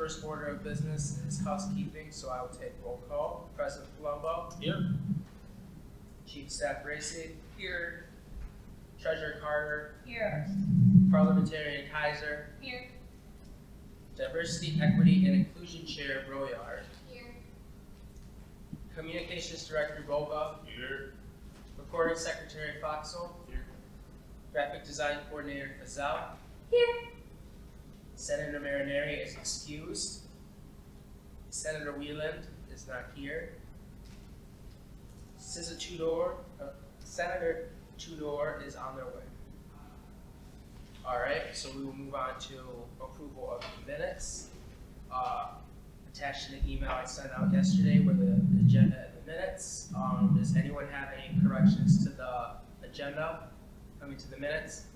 first order of business is housekeeping, so I will take roll call. President Palumbo. Here. Chief Staff Racy. Here. Treasurer Carter. Here. Parliamentarian Kaiser. Here. Diversity, Equity, and Inclusion Chair Broyard. Here. Communications Director Boga. Here. Recording Secretary Foxell. Here. Graphic Design Coordinator Fazal. Here. Senator Marineri is excused. Senator Wieland is not here. Senator Tudor is on their way. All right, so we will move on to approval of the minutes. Attached to the email I sent out yesterday were the agenda and the minutes. Does anyone have any corrections to the agenda? To the minutes?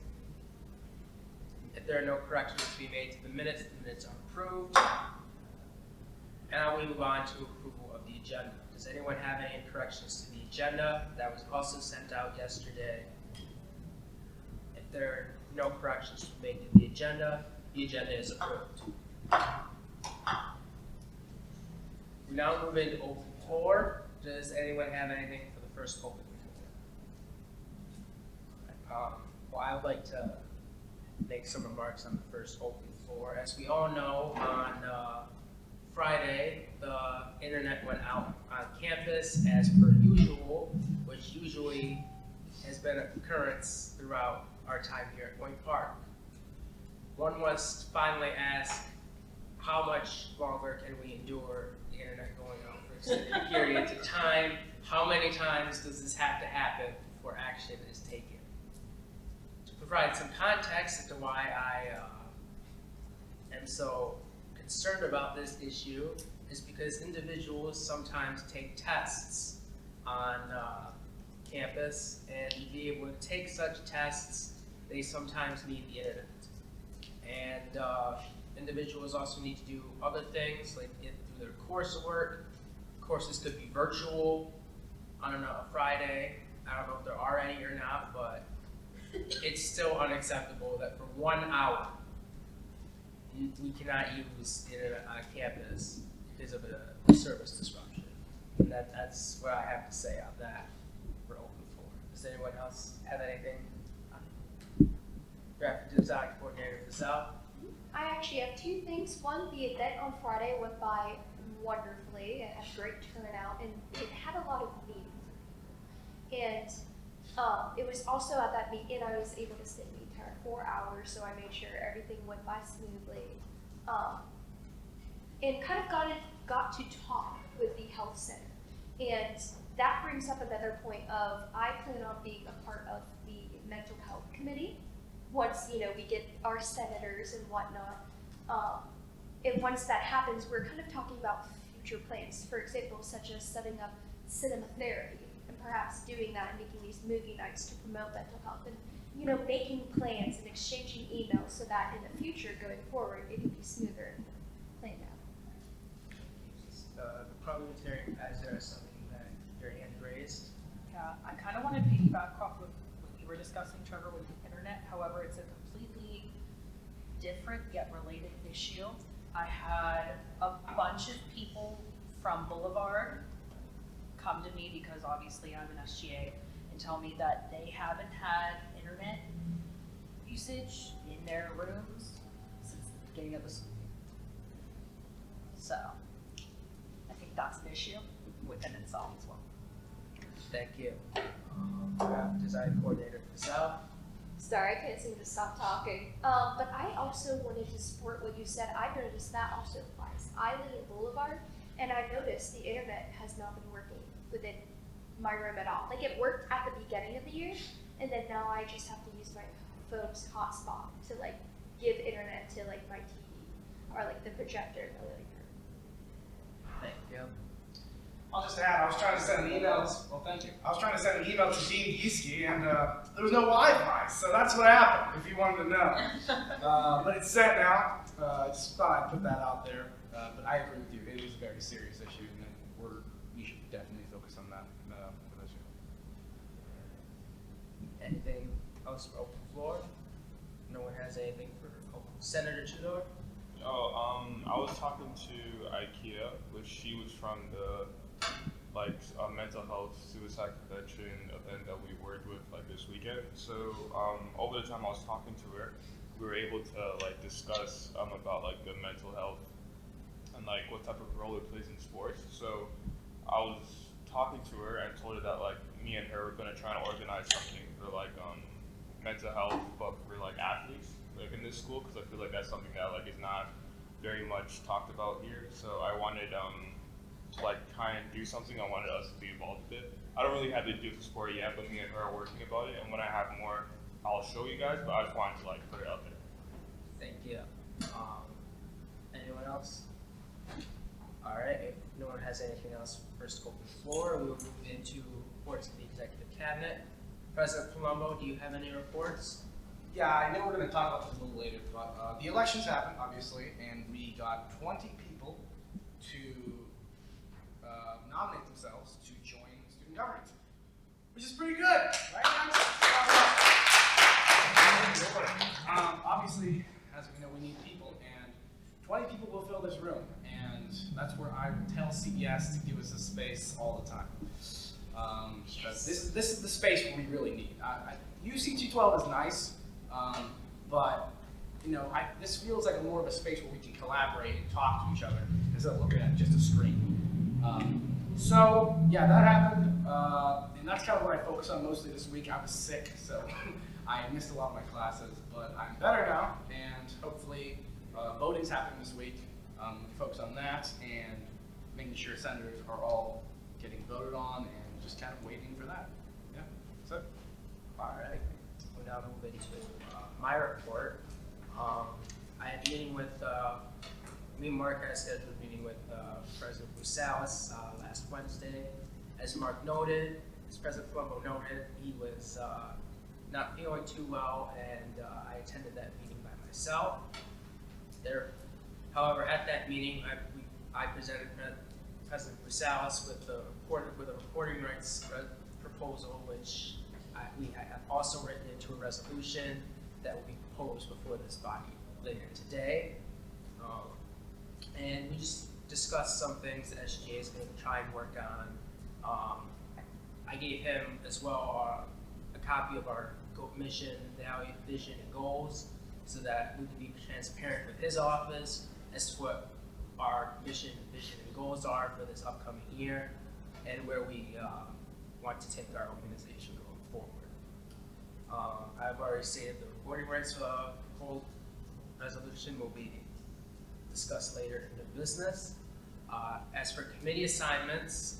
If there are no corrections to be made to the minutes are approved. And now we move on to approval of the agenda. Does anyone have any corrections to the agenda? That was also sent out yesterday. If there are no corrections to be made to the agenda is approved. We now move into open floor. Does anyone have anything for the first open floor? Well, I would like to make some remarks on the first open floor. As we all know, on Friday, the internet went out on campus as per usual, which usually has been an occurrence throughout our time here at Point Park. One must finally ask, how much longer can we endure the internet going out for extended periods of time? How many times does this have to happen before action is taken? To provide some context as to why I am so concerned about this issue is because individuals sometimes take tests on campus, and to be able to take such tests, they sometimes need the internet. And individuals also need to do other things, like get through their coursework. Courses could be virtual on a Friday. I don't know if there are any or not, but it's still unacceptable that for 1 hour we cannot use internet on campus because of a service disruption. And that's what I have to say on that for open floor. Does anyone else have anything? Graphic Design Coordinator Fazal. I actually have two things. One, the event on Friday went by wonderfully. It had a great turnout, and it had a lot of meetings. And it was also at that meeting I was able to stay the entire 4 hours, so I made sure everything went by smoothly. And kind of got to talk with the health center. And that brings up another point of I plan on being a part of the mental health committee once we get our senators and whatnot. And once that happens, we're kind of talking about future plans. For example, such as setting up cinema therapy and perhaps doing that and making these movie nights to promote mental health and making plans and exchanging emails so that in the future going forward it can be smoother and planned out. The parliamentarian Kaiser has something that your hand raised. Yeah, I kind of want to piggyback off of what you were discussing, Trevor, with the internet. However, it's a completely different yet related issue. I had a bunch of people from Boulevard come to me because obviously I'm an SGA and tell me that they haven't had internet usage in their rooms since the beginning of the school year. So I think that's an issue within itself as well. Thank you. Graphic Design Coordinator Fazal. Sorry, I can't seem to stop talking. But I also wanted to support what you said. I noticed that also applies. I live in Boulevard, and I noticed the internet has not been working within my room at all. Like, it worked at the beginning of the year, and then now I just have to use my phone's hotspot to give internet to my TV or the projector in the living room. Thank you. I'll just add, I was trying to send an email. Well, thank you. I was trying to send an email to Dean Gieske, and there was no Wi-Fi, so that's what happened. If you wanted to know, but it's set now. I just thought I'd put that out there. But I agree with you. It is a very serious issue, and we should definitely focus on that issue. Anything else for open floor? No one has anything for open. Senator Tudor. I was talking to IKEA, which she was from the mental health suicide prevention event that we worked with this weekend. So over the time I was talking to her, we were able to discuss about the mental health and what type of role it plays in sports. So I was talking to her and told her that me and her were gonna try to organize something for mental health, but for athletes in this school, because I feel that's something that is not very much talked about here. So I wanted to try and do something. I wanted us to be involved with it. I don't really have to do the sport yet, but me and her are working about it. And when I have more, I'll show you guys. But I just wanted to put it out there. Thank you. Anyone else? All right, if no one has anything else for scope of the floor, we will move into reports of the executive cabinet. President Palumbo, do you have any reports? Yeah, I know we're going to talk about this a little later, but the elections happened, obviously, and we got 20 people to nominate themselves to join student government, which is pretty good, right? Obviously, as we know, we need people, and 20 people will fill this room, and that's where I will tell CBS to give us a space all the time. Because this is the space where we really need. UC 212 is nice, but this feels like more of a space where we can collaborate and talk to each other instead of looking at just a screen. So yeah, that happened, and that's kind of what I focused on mostly this week. I was sick, so I missed a lot of my classes, but I'm better now, and hopefully voting's happening this week. We focus on that and making sure senators are all getting voted on, and just kind of waiting for that. Yeah, that's it. All right, we'll now move into my report. I had a meeting with, me and Mark had a scheduled meeting with President Brusalis last Wednesday. As Mark noted, as President Palumbo noted, he was not feeling too well, and I attended that meeting by myself. However, at that meeting, I presented President Brusalis with a reporting rights proposal, which we have also written into a resolution that will be proposed before this body later today. And we just discussed some things that SGA is going to try and work on. I gave him as well a copy of our mission, value, vision, and goals, so that we can be transparent with his office as to what our mission, vision, and goals are for this upcoming year, and where we want to take our organization going forward. I've already stated the reporting rights whole resolution will be discussed later in the business. As for committee assignments,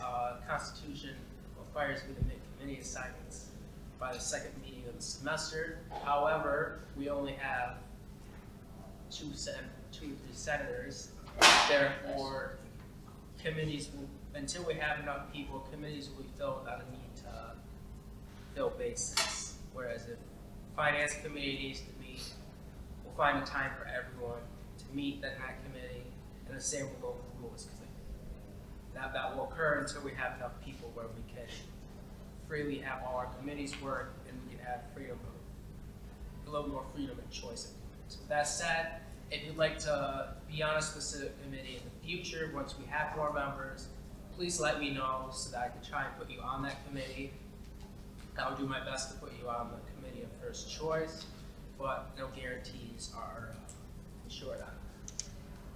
Constitution requires me to make committee assignments by the second meeting of the semester. However, we only have two or three senators. Therefore, committees will, until we have enough people, committees will be filled on a need to fill basis. Whereas if finance committee needs to meet, we'll find a time for everyone to meet in that committee, and the same will go for the rules committee. That will occur until we have enough people where we can freely have all our committees work, and we can have a little more freedom and choice of committees. So with that said, if you'd like to be on a specific committee in the future, once we have more members, please let me know so that I can try and put you on that committee. I'll do my best to put you on the committee of first choice, but no guarantees are ensured on that.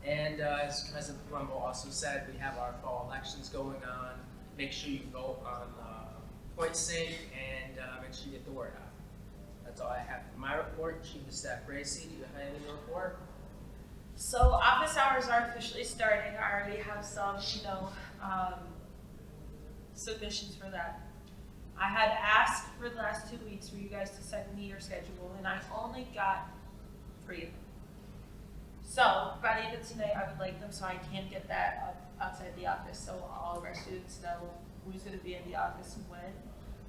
And as President Palumbo also said, we have our fall elections going on. Make sure you vote on point sync, and make sure you get the word out. That's all I have for my report. Chief of Staff Gracie, do you have anything to report? So office hours are officially starting. I already have some, submissions for that. I had asked for the last 2 weeks for you guys to send me your schedule, and I only got 3 of them. So by the end of today, I would like them so I can get that up outside the office, so all of our students know who's going to be in the office and when.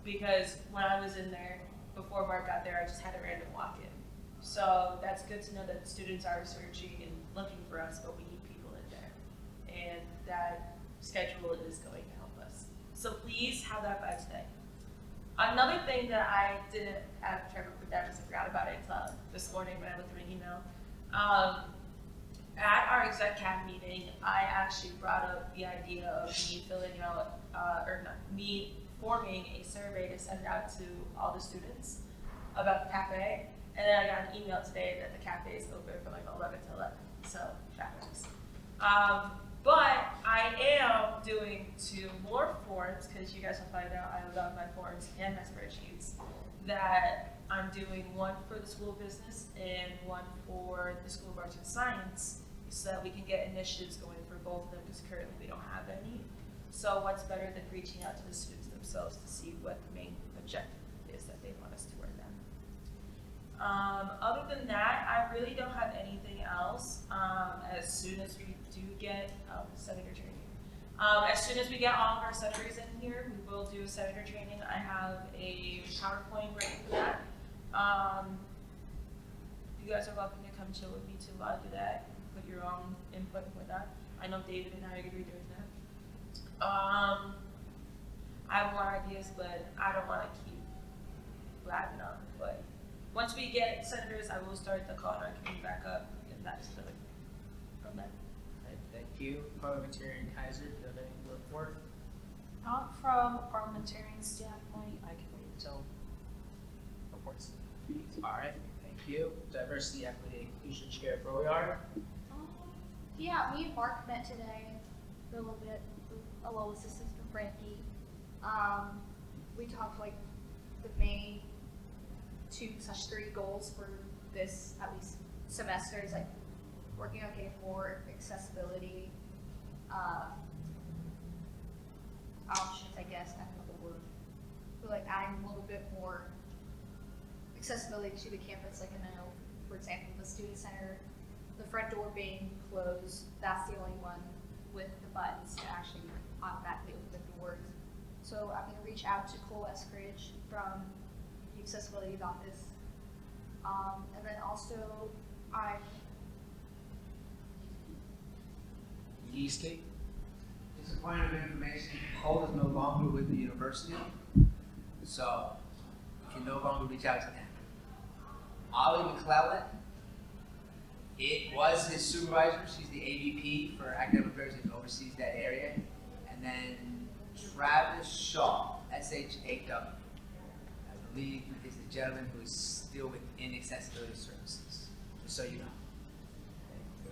Because when I was in there, before Mark got there, I just had a random walk-in. So that's good to know that students are searching and looking for us, but we need people in there. And that schedule is going to help us. So please have that by today. Another thing that I didn't have Trevor put down because I forgot about it this morning when I looked at my email. exec cap meeting, I actually brought up the idea of me filling out, or not, me forming a survey to send out to all the students about the cafe. And then I got an email today that the cafe is open from like 11 to 11, so that works. But I am doing 2 more forms, because you guys will find out I love my forms and my spreadsheets, that I'm doing one for the School of Business and one for the School of Arts and Science, so that we can get initiatives going for both of them, because currently we don't have any. So what's better than reaching out to the students themselves to see what the main objective is that they want us to work on. Other than that, I really don't have anything else. As soon as we do get senator training, as soon as we get all of our senators in here, we will do a senator training. I have a PowerPoint ready for that. You guys are welcome to come chill with me too while I do that. Put your own input with that. I know David and I are gonna be doing that. I have more ideas, but I don't want to keep blabbing on. But once we get senators, I will start the call our committee back up, and that's the from there. Right, thank you. Parliamentarian Kaiser, do you have any report? Not from a parliamentarian standpoint, I can wait until reports. All right, thank you. Diversity, Equity, Inclusion Chair Broyard. Yeah, me and Mark met today for a little bit, with Alois' assistant Frankie. We talked like the main 2/3 goals for this, at least semester, is like working on getting more accessibility options, I guess, I don't know the word. But like adding a little bit more accessibility to the campus, like I know, for example, the student center, the front door being closed, that's the only one with the buttons to actually automatically open the doors. So I'm gonna reach out to Cole Eskridge from the Accessibility Office. And then also, Yeasty. Just a point of information, Cole is no longer with the university, so you can no longer reach out to him. Ollie McClellan, it was his supervisor, she's the AVP for academic affairs and oversees that area. And then Travis Shaw, SHAW, I believe is the gentleman who is still within accessibility services, just so you know.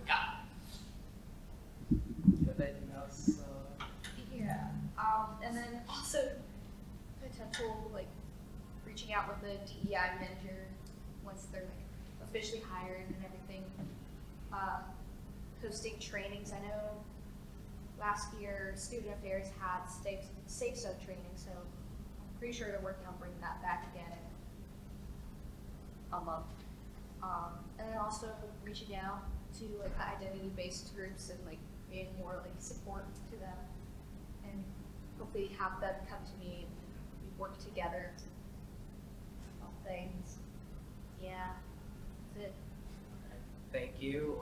Yeah. Do you have anything else? yeah, and then also potential, like, reaching out with the DEI manager once they're like officially hired and everything. Hosting trainings. I know last year Student Affairs had Safe Zone training, so I'm pretty sure they're working on bringing that back again in a month. And then also reaching out to like identity-based groups and like being more like support to them, and hopefully have them come to me and we work together on things. Yeah, that's it. Thank you.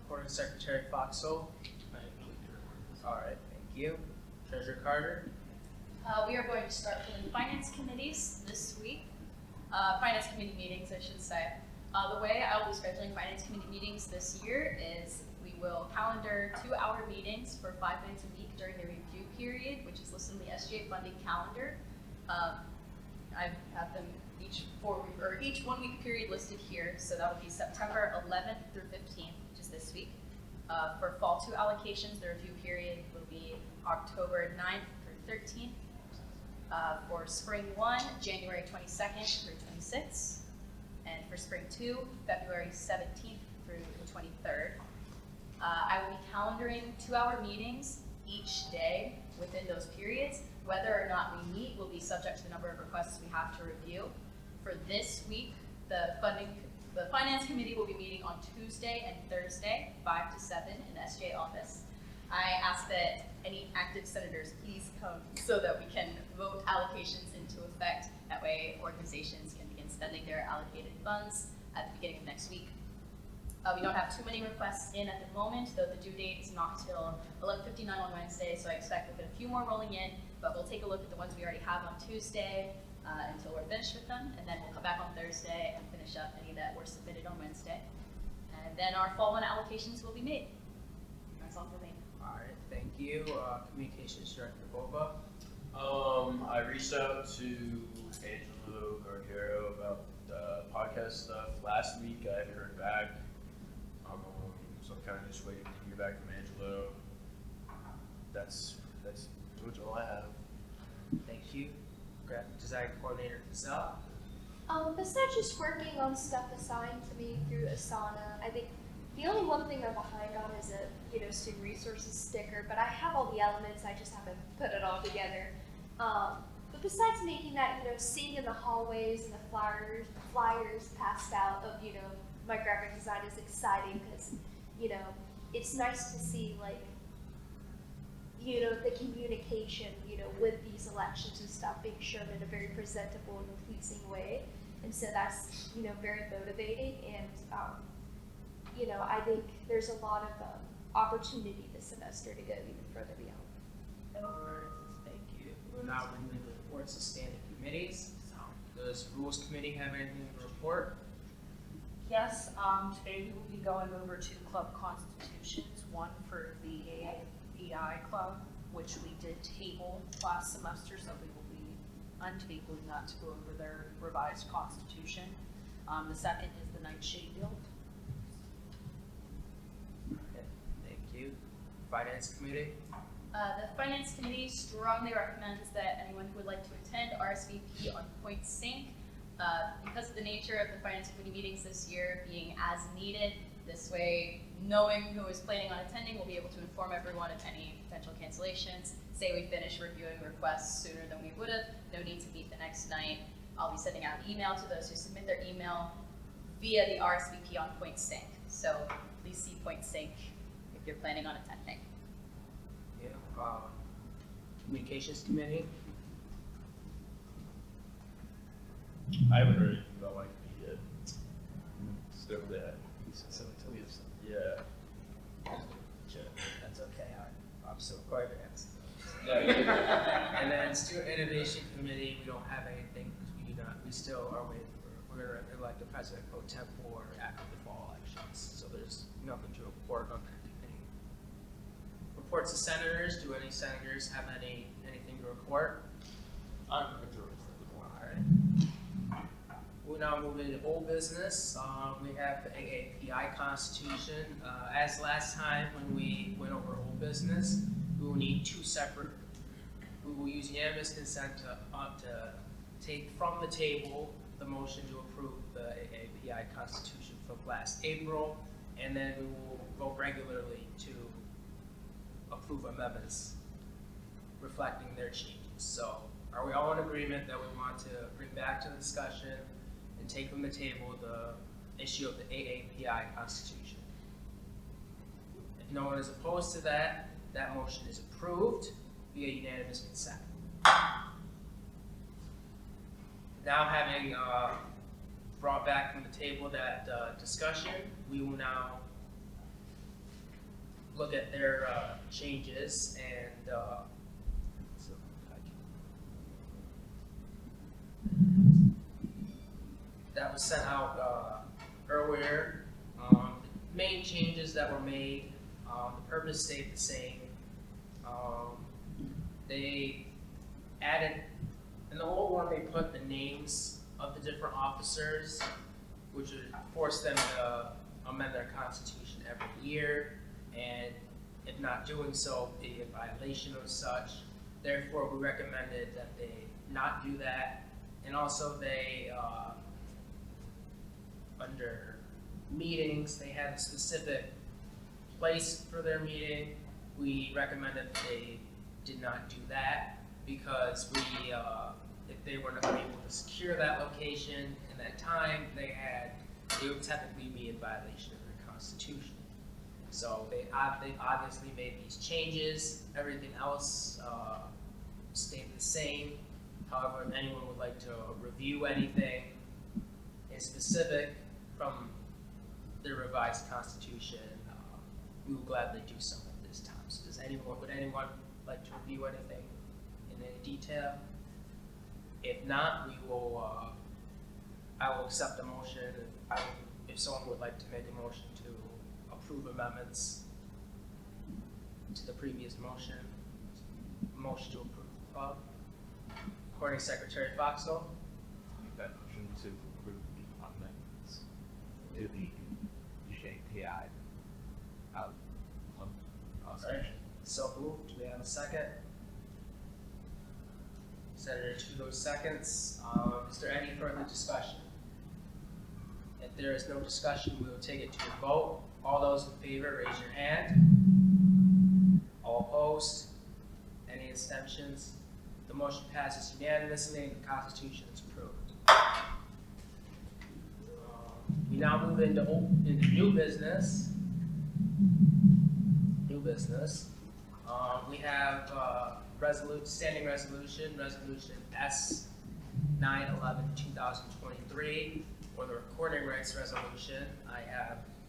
Recording Secretary Foxall. All right, thank you. Treasurer Carter. We are going to start filling finance committees this week. Finance committee meetings, I should say. The way I will be scheduling finance committee meetings this year is we will calendar 2-hour meetings for 5 minutes a week during the review period, which is listed in the SGA funding calendar. I have them each 1 week period listed here, so that will be September 11th through 15th, which is this week. For fall 2 allocations, the review period will be October 9th through 13th. For spring 1, January 22nd through 26th. And for spring 2, February 17th through the 23rd. I will be calendaring 2-hour meetings each day within those periods. Whether or not we meet will be subject to the number of requests we have to review. For this week, the Finance Committee will be meeting on Tuesday and Thursday, 5 to 7 in the SGA office. I ask that any active senators please come so that we can vote allocations into effect. That way organizations can begin spending their allocated funds at the beginning of next week. We don't have too many requests in at the moment, though the due date is not till 11:59 on Wednesday, so I expect we'll get a few more rolling in, but we'll take a look at the ones we already have on Tuesday until we're finished with them, and then we'll come back on Thursday and finish up any that were submitted on Wednesday. And then our fall 1 allocations will be made. That's all for me. All right, thank you. Communications Director Boba. I reached out to Angelo Gargaro about the podcast stuff last week. I haven't heard back. So I'm kind of just waiting to hear back from Angelo. That's pretty much all I have. Thank you. Graphic Design Coordinator Giselle. Besides just working on stuff assigned to me through Asana, I think the only one thing I'm behind on is a student resources sticker, but I have all the elements, I just haven't put it all together. But besides making that, seeing in the hallways and the flyers passed out of, my graphic design is exciting because, it's nice to see like, the communication, with these elections and stuff being shown in a very presentable and pleasing way. And so that's, very motivating. And, I think there's a lot of opportunity this semester to go even further beyond. All right, thank you. We're now moving to reports of standing committees. Does Rules Committee have anything to report? Yes, today we will be going over two club constitutions, one for the AAPI club, which we did table last semester, so we will be untabling that to go over their revised constitution. The second is the Nightshade Guild. Okay, thank you. Finance Committee? The Finance Committee strongly recommends that anyone who would like to attend RSVP on Point Sync. Because of the nature of the Finance Committee meetings this year being as needed, this way, knowing who is planning on attending, we'll be able to inform everyone of any potential cancellations. Say we finish reviewing requests sooner than we would have, no need to meet the next night. I'll be sending out email to those who submit their email via the RSVP on Point Sync. So please see Point Sync if you're planning on attending. Yeah. Communications Committee? I haven't heard anything about my committee yet. Still that. So until we have some. Yeah. That's okay. I'm still required to answer. Yeah. And then Student Innovation Committee, we don't have anything because we still are waiting for, we're going to elect the president pro tempore after the fall elections. So there's nothing to report on that committee. Reports to senators. Do any senators have anything to report? I'm going to report. All right. We'll now move into old business. We have the AAPI Constitution. As last time when we went over old business, we will need two separate. We will use unanimous consent to take from the table the motion to approve the AAPI Constitution from last April, and then we will vote regularly to approve amendments reflecting their changes. So, are we all in agreement that we want to bring back to the discussion and take from the table the issue of the AAPI Constitution? If no one is opposed to that, that motion is approved via unanimous consent. Now having brought back from the table that discussion, we will now look at their changes and that was sent out earlier. Main changes that were made, the purpose stayed the same. They added, in the old one they put the names of the different officers, which would force them to amend their constitution every year, and if not doing so, be a violation of such. Therefore, we recommended that they not do that, and also they, under meetings, they had a specific place for their meeting. We recommended that they did not do that because if they were not able to secure that location in that time, they would technically be in violation of their constitution. So they obviously made these changes. Everything else stayed the same. However, if anyone would like to review anything in specific from the revised constitution, we will gladly do so at this time. So would anyone like to review anything in any detail? If not, I will accept the motion if someone would like to make a motion to approve amendments. to the previous motion. Motion to approve. Recording Secretary Foxell. Make that motion to approve the amendments to the JPI. Alright, so moved. Do we have a second? Senator Trudeau seconds. Is there any further discussion? If there is no discussion, we will take it to a vote. All those in favor, raise your hand. All opposed? Any abstentions? The motion passes unanimously and the Constitution is approved. We now move into new business. We have standing resolution S 9/11/2023, or the recording rights resolution. I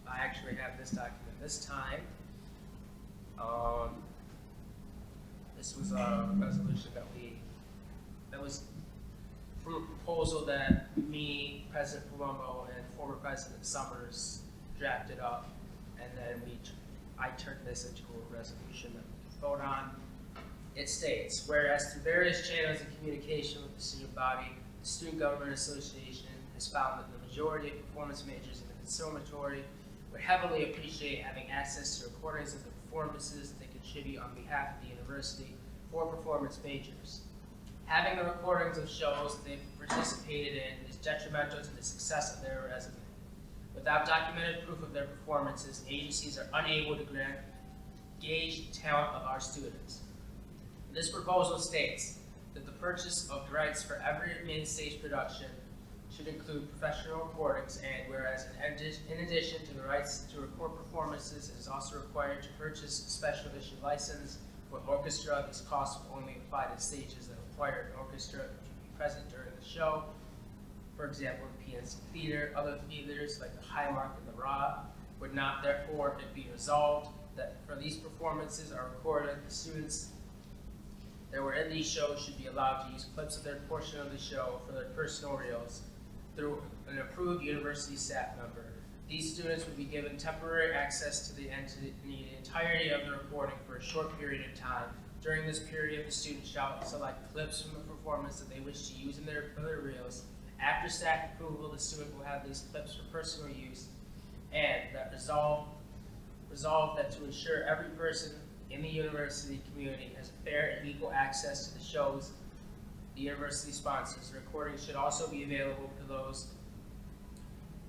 actually have this document this time. This was a resolution that was from a proposal that me, President Palumbo, and former President Summers drafted up, and then I turned this into a resolution that we can vote on. It states, whereas through various channels of communication with the student body, the Student Government Association has found that the majority of performance majors in the conservatory would heavily appreciate having access to recordings of the performances that they contribute on behalf of the university for performance majors. Having the recordings of shows that they've participated in is detrimental to the success of their resume. Without documented proof of their performances, agencies are unable to gauge the talent of our students. This proposal states that the purchase of the rights for every main stage production should include professional recordings, and whereas in addition to the rights to record performances, it is also required to purchase a special issue license for orchestra. These costs will only apply to stages that require an orchestra to be present during the show. For example, the PNC Theater, other theaters like the Highmark and the Raw would not, therefore, it be resolved that for these performances are recorded, the students that were in these shows should be allowed to use clips of their portion of the show for their personal reels through an approved university staff member. These students would be given temporary access to the entirety of the recording for a short period of time. During this period, the students shall select clips from the performance that they wish to use in their reels. After staff approval, the student will have these clips for personal use, and that resolve that to ensure every person in the university community has fair and equal access to the shows the university sponsors. The recording should also be available to those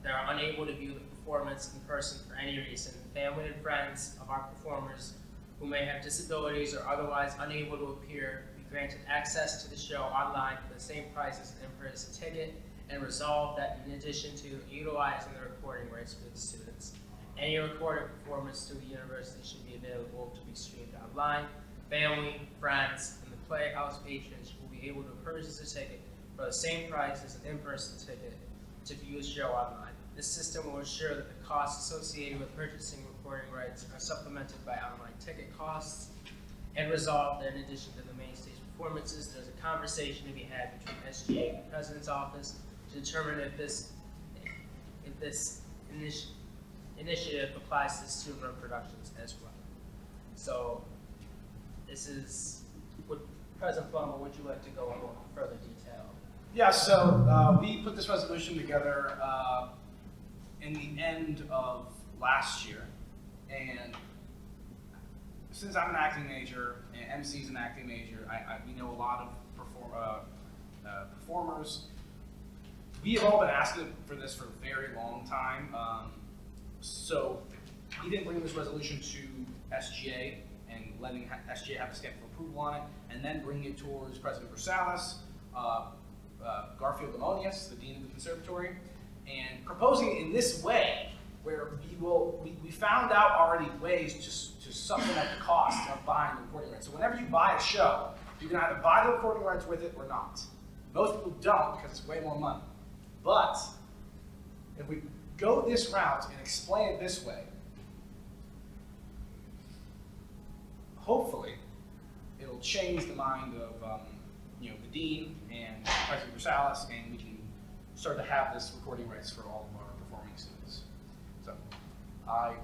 that are unable to view the performance in person for any reason. Family and friends of our performers who may have disabilities or otherwise unable to appear be granted access to the show online for the same price as an in-person ticket, and resolve that in addition to utilizing the recording rights for the students, any recorded performance through the university should be available to be streamed online. Family, friends, and the Playhouse patrons will be able to purchase a ticket for the same price as an in-person ticket to view a show online. This system will ensure that the costs associated with purchasing recording rights are supplemented by online ticket costs, and resolve that in addition to the main stage performances, there's a conversation to be had between SGA and the President's office to determine if this initiative applies to student-run productions as well. So this is, President Palumbo, would you like to go into further detail? Yeah, so we put this resolution together in the end of last year, and since I'm an acting major and MC is an acting major, we know a lot of performers. We have all been asking for this for a very long time. So he didn't bring this resolution to SGA and letting SGA have a stamp of approval on it, and then bring it towards President Versailles, Garfield Ammonius, the Dean of the Conservatory, and proposing it in this way, where we found out already ways to supplement the cost of buying the recording rights. So whenever you buy a show, you can either buy the recording rights with it or not. Most people don't because it's way more money. But if we go this route and explain it this way, hopefully it'll change the mind of the Dean and President Versailles, and we can start to have this recording rights for all of our performing students. So I would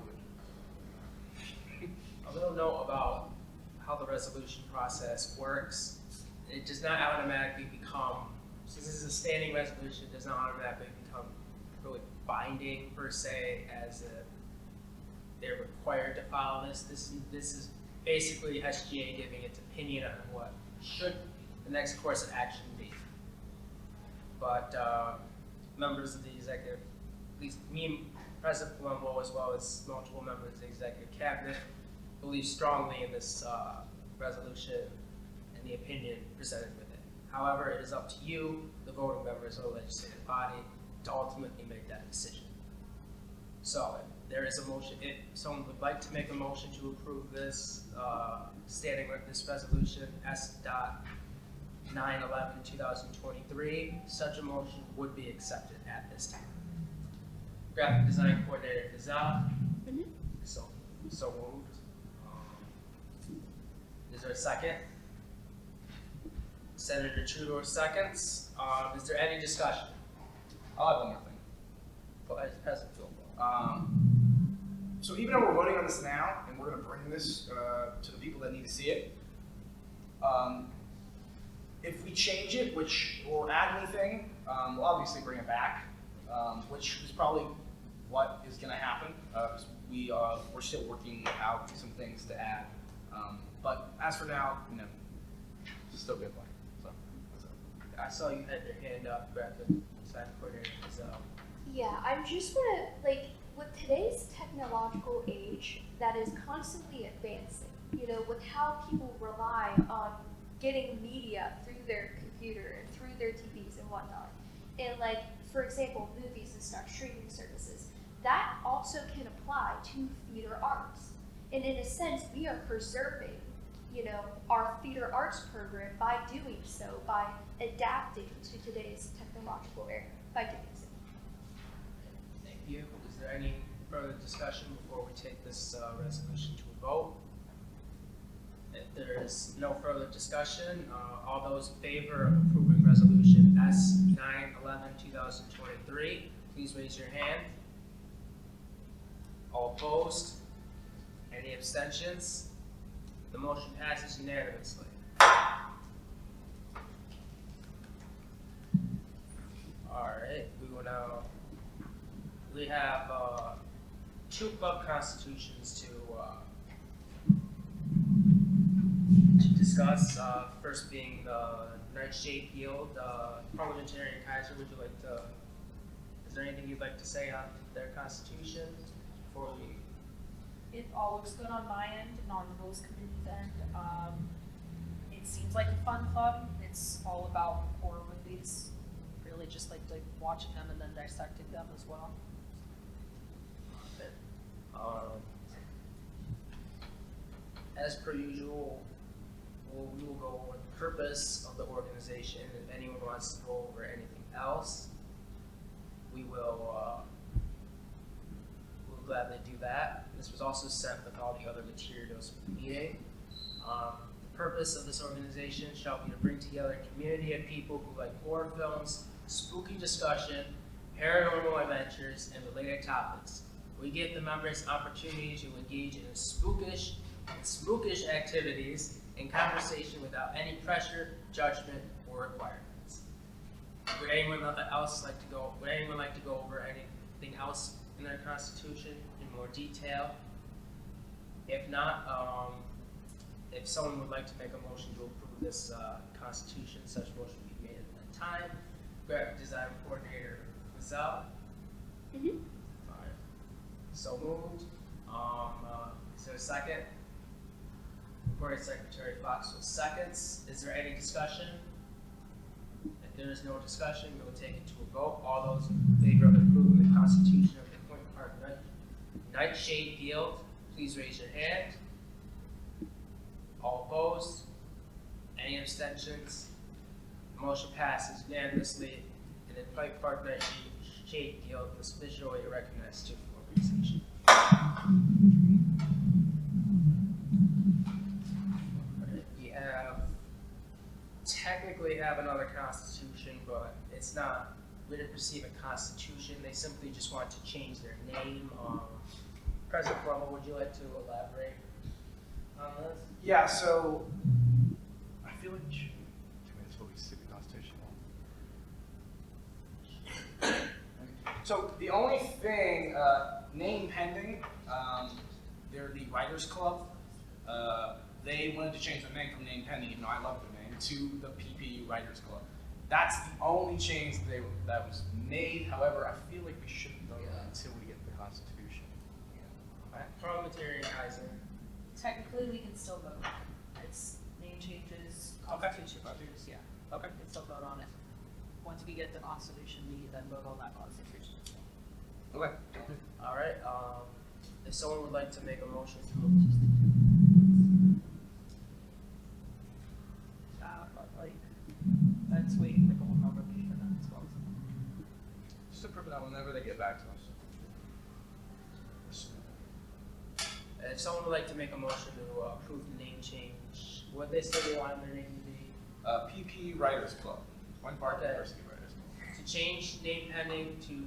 a little note about how the resolution process works. It does not automatically become, since this is a standing resolution, it does not automatically become really binding per se, as they're required to follow this. This is basically SGA giving its opinion on what should the next course of action be. But members of the executive, at least me, President Palumbo, as well as multiple members of the executive cabinet, believe strongly in this resolution and the opinion presented with it. However, it is up to you, the voting members of the legislative body, to ultimately make that decision. So, if there is a motion, if someone would like to make a motion to approve this standing with this resolution, S.9/11/2023, such a motion would be accepted at this time. Graphic Design Coordinator Kazal. So moved. Is there a second? Senator Tudor seconds. Is there any discussion? I'll have one more thing. President Phil. So even though we're voting on this now, and we're going to bring this to the people that need to see it, if we change it, or add anything, we'll obviously bring it back, which is probably what is going to happen. We're still working out some things to add, but as for now, it's still good plan. So that's it. I saw you had your hand up, Graphic Design Coordinator Kazal. Yeah, I just want to, like, with today's technological age that is constantly advancing, with how people rely on getting media through their computer and through their TVs and whatnot, and like, for example, movies and stuff, streaming services, that also can apply to theater arts. And in a sense, we are preserving, our theater arts program by doing so, by adapting to today's technological era, by doing so. Thank you. Is there any further discussion before we take this resolution to a vote? If there is no further discussion, all those in favor of approving resolution S.9/11/2023, please raise your hand. All opposed? Any abstentions? The motion passes unanimously. Alright, we have 2 club constitutions to discuss. First being the Nightshade Guild. Parliamentarian Kaiser, is there anything you'd like to say on their constitution before we? It all looks good on my end and on the rules committee's end. It seems like a fun club. It's all about horror movies. Really just like watching them and then dissecting them as well. As per usual, we will go over the purpose of the organization. If anyone wants to go over anything else, we will we'll gladly do that. This was also sent with all the other materials for the meeting. The purpose of this organization shall be to bring together a community of people who like horror films, spooky discussion, paranormal adventures, and related topics. We give the members opportunity to engage in spookish activities and conversation without any pressure, judgment, or requirements. Would anyone else like to go over anything else in their constitution in more detail? If not, if someone would like to make a motion to approve this constitution, such motion will be made at that time. Graphic Design Coordinator Mazal. Fine. So moved. Is there a second? Recording Secretary Fox with seconds. Is there any discussion? If there is no discussion, we will take it to a vote. All those in favor of approving the Constitution of the Point Park Nightshade Guild, please raise your hand. All opposed? Any abstentions? The motion passes unanimously, and the Point Park Nightshade Guild was officially a recognized student organization. Technically have another constitution, but it's not, we didn't receive a constitution. They simply just want to change their name. President Plummer, would you like to elaborate? on this? Yeah, so I feel like that's what we see the Constitution on. So the only thing, name pending, they're the Writers Club. They wanted to change their name from Name Pending, even though I love their name, to the PPU Writers Club. That's the only change that was made. However, I feel like we shouldn't do that until we get the Constitution. Parliamentarianizer. Technically, we can still vote. It's name changes, constitution changes, yeah. Okay. We can still vote on it. Once we get the constitution, we then vote on that constitution. Okay. All right. If someone would like to make a motion to But like, that's waiting for the whole number for them as well. Just approve that whenever they get back to us. if someone would like to make a motion to approve the name change, what they say they want their name to be, PP Writers Club. One Park Okay. University Writers Club. to change name pending to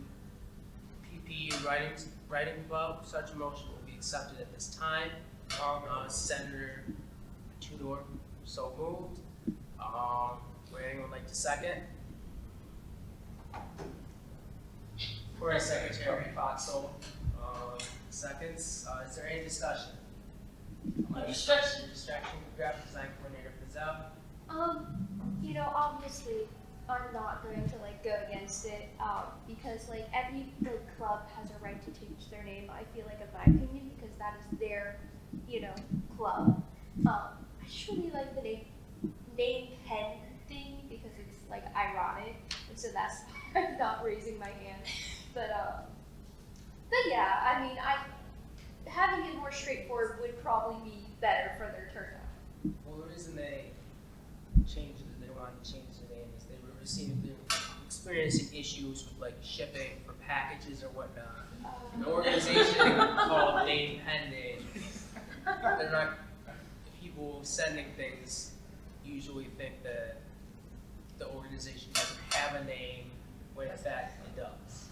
PPU Writing Club, such a motion will be accepted at this time. Senator Tudor, so moved. Would anyone like to second? For a Secretary Foxell, seconds. Is there any discussion? Distraction, graphic design coordinator Fizell. Obviously, I'm not going to like go against it, because like every club has a right to change their name. I feel like, in my opinion, because that is their, club. I just really like the name pen thing because it's like ironic, and so that's why I'm not raising my hand. But yeah, I mean, having it more straightforward would probably be better for their turnout. Well, the reason they changed it, they wanted to change the name, is they were experiencing issues with like shipping for packages or whatnot. An organization called Name Pending, they're not, people sending things usually think that the organization doesn't have a name, when in fact it does.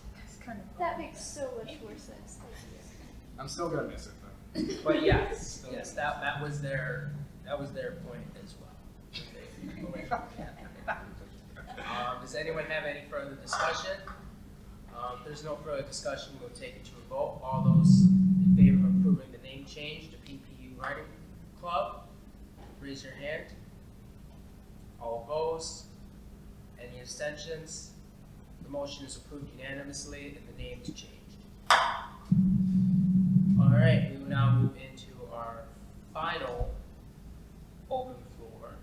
That makes so much more sense. Thank you. I'm still gonna miss it though. But yes, that was their point as well. Does anyone have any further discussion? If there's no further discussion, we'll take it to a vote. All those in favor of approving the name change to PPU Writing Club, raise your hand. All opposed? Any abstentions? The motion is approved unanimously and the name is changed. All right, we will now move into our final open floor.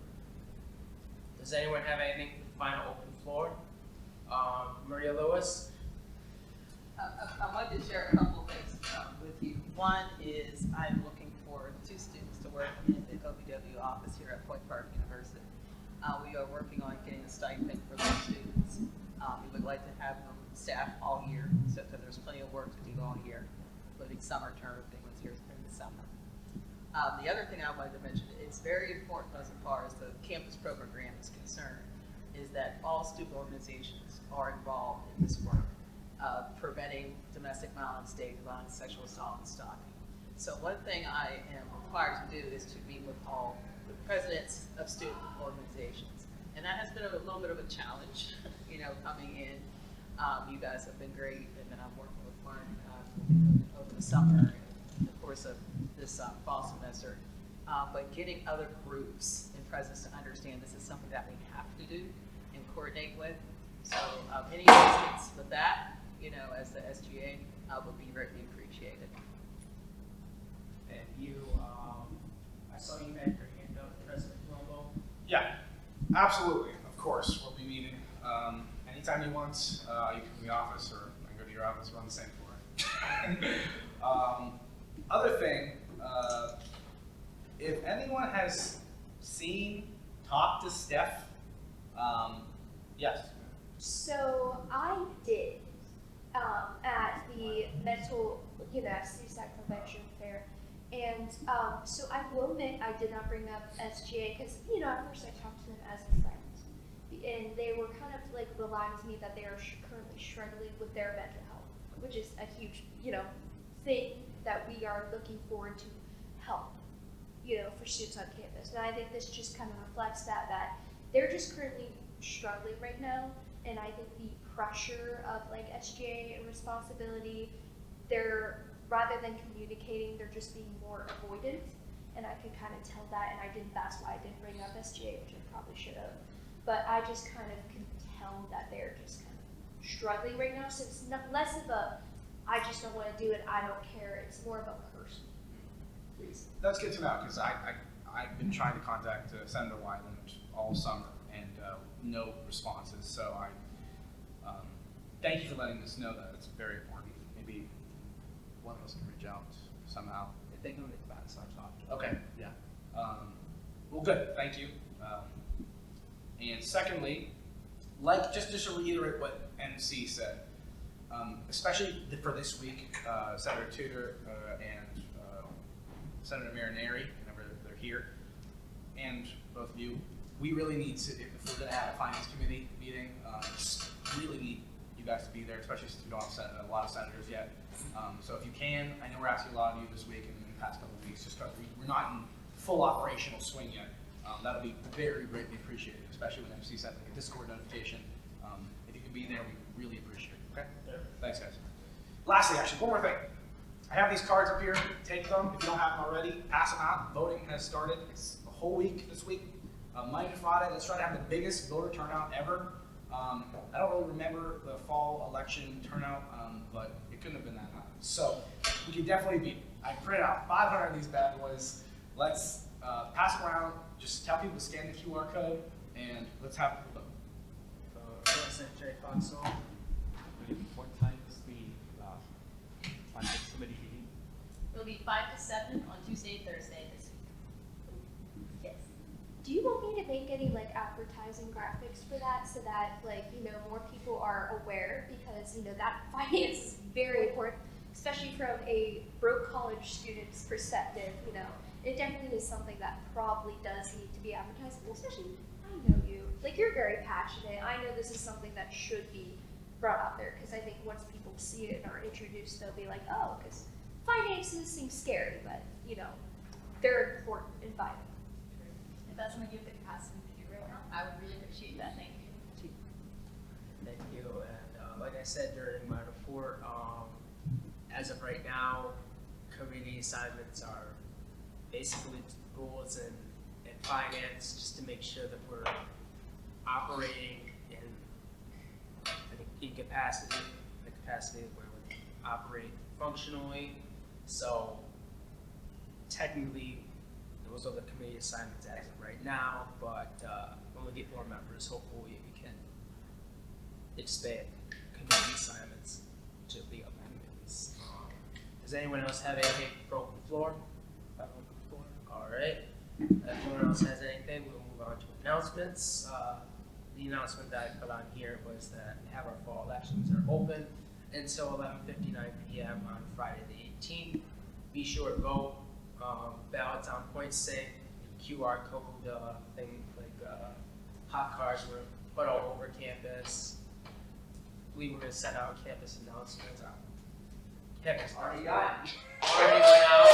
Does anyone have anything for the final open floor? Maria Lewis? I wanted to share a couple of things with you. One is I'm looking for 2 students to work in the OPW office here at Point Park University. We are working on getting a stipend for those students. We would like to have them staff all year, so that there's plenty of work to do all year, including summer term if anyone's here in the summer. The other thing I wanted to mention is very important as far as the campus program is concerned, is that all student organizations are involved in this work, preventing domestic violence, dating violence, sexual assault, and stalking. So one thing I am required to do is to meet with all the presidents of student organizations. And that has been a little bit of a challenge, coming in. You guys have been great, and then I'm working with one over the summer, in the course of this fall semester. But getting other groups and presidents to understand this is something that we have to do and coordinate with. So any assistance with that, as the SGA, would be greatly appreciated. And you, I saw you had your hand up, President Colombo. Yeah, absolutely. Of course, we'll be meeting anytime you want. You can come to the office, or I can go to your office. We're on the same floor. Other thing, if anyone has talked to Steph, yes. So I did at the mental, suicide prevention fair, and so I will admit I did not bring up SGA because at first I talked to them as a friend, and they were kind of like relying to me that they are currently struggling with their mental health, which is a huge thing that we are looking forward to help for students on campus. And I think this just kind of reflects that they're just currently struggling right now. And I think the pressure of like SGA and responsibility, they're, rather than communicating, they're just being more avoidant. And I could kind of tell that, and that's why I didn't bring up SGA, which I probably should have. But I just kind of can tell that they're just kind of struggling right now. So it's not, less of a, I just don't want to do it, I don't care. It's more of a person. That's good to know, because I've been trying to contact Senator Wyland all summer, and no responses. So I thank you for letting us know that. It's very important. Maybe one of us can reach out somehow. If they can make bad, so I talked. Okay, yeah. Well, good, thank you. And secondly, just to reiterate what MC said, especially for this week, Senator Tudor and Senator Marinari, whenever they're here, and both of you, we really need to, if we're going to have a finance committee meeting, really need you guys to be there, especially since we don't have a lot of senators yet. So if you can, I know we're asking a lot of you this week and in the past couple of weeks, just because we're not in full operational swing yet. That'll be very greatly appreciated, especially when MC sent like a Discord notification. If you can be there, we really appreciate it. Okay? Yeah. Thanks, guys. Lastly, actually, one more thing. I have these cards up here. Take them. If you don't have them already, pass them out. Voting has started. It's the whole week this week. Monday to Friday, let's try to have the biggest voter turnout ever. I don't really remember the fall election turnout, but it couldn't have been that high. So we can definitely beat it. I printed out 500 of these bad boys. Let's pass them around. Just tell people to scan the QR code, and let's have people vote. Secretary Console. What time is the finance committee meeting? It'll be 5 to 7 on Tuesday and Thursday this week. Yes. Do you want me to make any like advertising graphics for that so that more people are aware, because that finance is very important, especially from a broke college student's perspective. It definitely is something that probably does need to be advertised, especially, I know you, you're very passionate. I know this is something that should be brought out there, because I think once people see it and are introduced, they'll be like, oh, because finances seem scary, but they're important and vital. If that's something you have the capacity to do right now, I would really appreciate that. Thank you. Thank you. And like I said during my report, as of right now, committee assignments are basically rules and finance, just to make sure that we're operating in capacity, the capacity where we operate functionally. So technically, those are the committee assignments as of right now, but when we get more members, hopefully we can expand committee assignments to the other committees. Does anyone else have anything from the floor? All right. If no one else has anything, we'll move on to announcements. The announcement that I put on here was that our fall elections are open until 11:59 p.m. on Friday the 18th. Be sure to vote. Ballots on point sync, QR code thing, hot cards were put all over campus. We were going to send out campus announcements. Campus already got it. Already went out.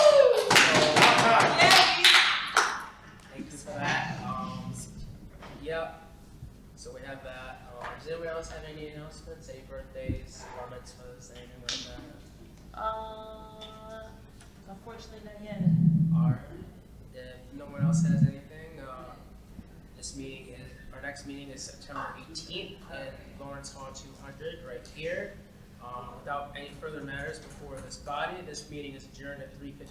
Thank you for that. Yep. So we have that. Does anyone else have any announcements? Any birthdays, bar mitzvahs, anything like that? Unfortunately, not yet. Alright. If no one else has anything, our next meeting is September 18th in Lawrence Hall 200 right here. Without any further matters before this body, this meeting is adjourned at 3:58 p.m.